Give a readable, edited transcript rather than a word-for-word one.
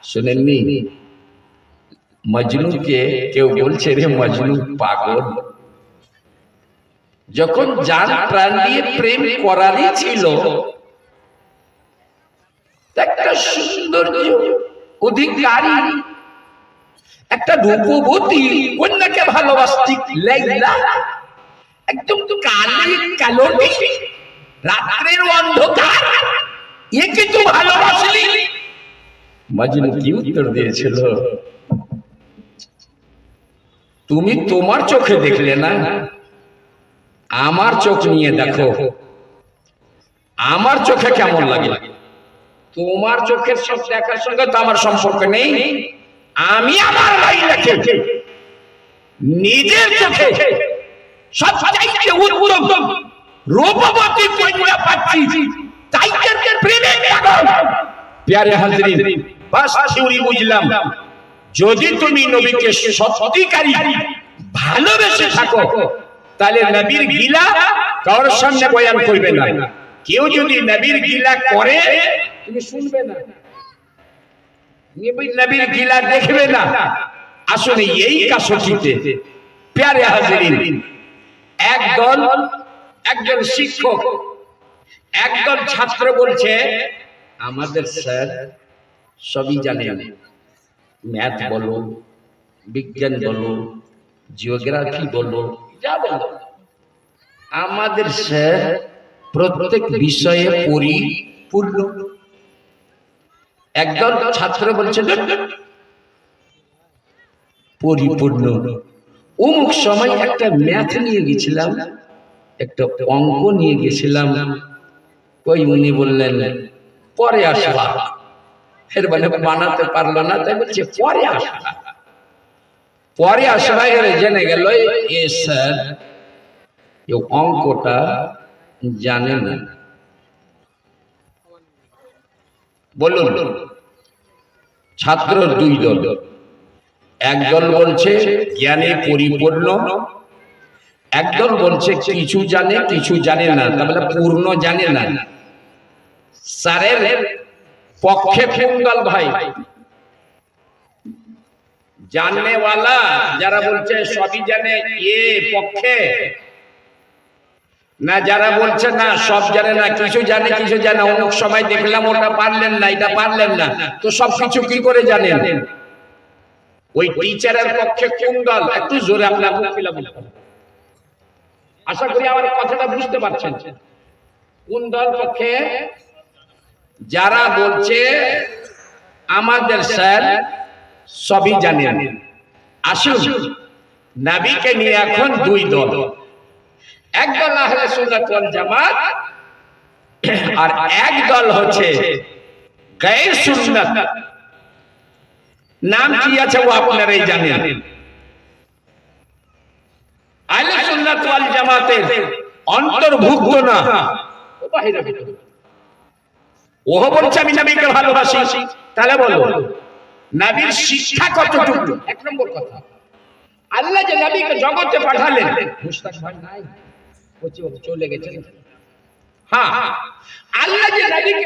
শুনেননি মজনুকে কেউ বলছে রে মজনু পাগল। যখন জান প্রাণ দিয়ে প্রেম করারই ছিল, একটা সৌন্দর্য অধিকারী একটা রূপবতী কন্যাকে ভালোবাসতি লাইলা, একদম কালো রাত্রের অন্ধকার, একে তো ভালোবাসলি। মজনু কি উত্তর দিয়েছিল? তুমি তোমার চোখে দেখলে না, আমার চোখ নিয়ে দেখো, আমার চোখে কেমন লাগে। তোমার চোখের সব দেখার সঙ্গে তো আমার সম্পর্ক নেই। আমি আমার লাইলাকে নিজের চোখে সবচাইতে উত্তম রূপবতী কন্যা পাচ্ছি, তাই প্রেমে পাগল। প্যারে হাজরিন, বাস থিওরি বুঝলাম, যদি তুমি নবীকে সত্যিকারী ভালোবেসে থাকো তাহলে নবীর গিলা কারোর সামনে বয়ান করবে না। কেউ যদি নবীর গিলা করে তুমি শুনবে না, নবীর গিলা দেখবে না। আসলে এই কাশটিতে প্যারে হাজরিন, একজন শিক্ষক একজন ছাত্র বলছে, আমাদের স্যার সবই জানেন, ম্যাথ বলো, বিজ্ঞান বলো, জিওগ্রাফি বলো, যা বলো, আমাদের স্যার প্রত্যেক বিষয়ে পরিপূর্ণ। একজন ছাত্র বলছে পরিপূর্ণ। অমুক সময় একটা ম্যাথ নিয়ে গেছিলাম, একটা অঙ্ক নিয়ে গেছিলাম, ওই উনি বললেন পরে আসবা। এর মানে বানাতে পারলো না, তাই বলছে পরে আসবা। পরে আসবা গেলে জেনে গেল এ স্যার অঙ্কটা জানে না। বলুন, ছাত্র দুই দল, একদল বলছে জ্ঞানে পরিপূর্ণ, একদল বলছে কিছু জানে কিছু জানে না, তাহলে পূর্ণ জানে না। স্যারের পক্ষে কোন দল ভাই? জাননেওয়ালা যারা বলছে সবই জানে এ পক্ষে, না যারা বলছে না সব জানে না, কিছু জানে কিছু জানে, অমুক সময় দেখলাম ওটা পারলেন না, এটা পারলেন না, তো সবকিছু কি করে জানেন? ওই টিচারের পক্ষে কোন দল? একটু জোরে আপনার আশা করি আমার কথাটা বুঝতে পারছেন। কোন দল পক্ষে? যারা বলছে আমাদের স্যার সবই জানেন। আসুন, নবীকে নিয়ে এখন দুই দল, একদল আহলে সুন্নাত ওয়াল জামাত, আর এক দল হচ্ছে গায়র সুন্নাত। নাম কি আছে ও আপনারাই জানেন। আহলে সুন্নাত ওয়াল জামাতের অন্তর্ভুক্ত না, ও বাহিরে। ও বলছে আমি নবীকে ভালোবাসি, তাহলে বলো নবীর শিক্ষা কতটুকু? এক নম্বর কথা, আল্লাহ যে নবীকে জগতে পাঠালেন, মুশতাক ভাই নাই, চলে গেছেন। হ্যাঁ, আল্লাহ যে নবীকে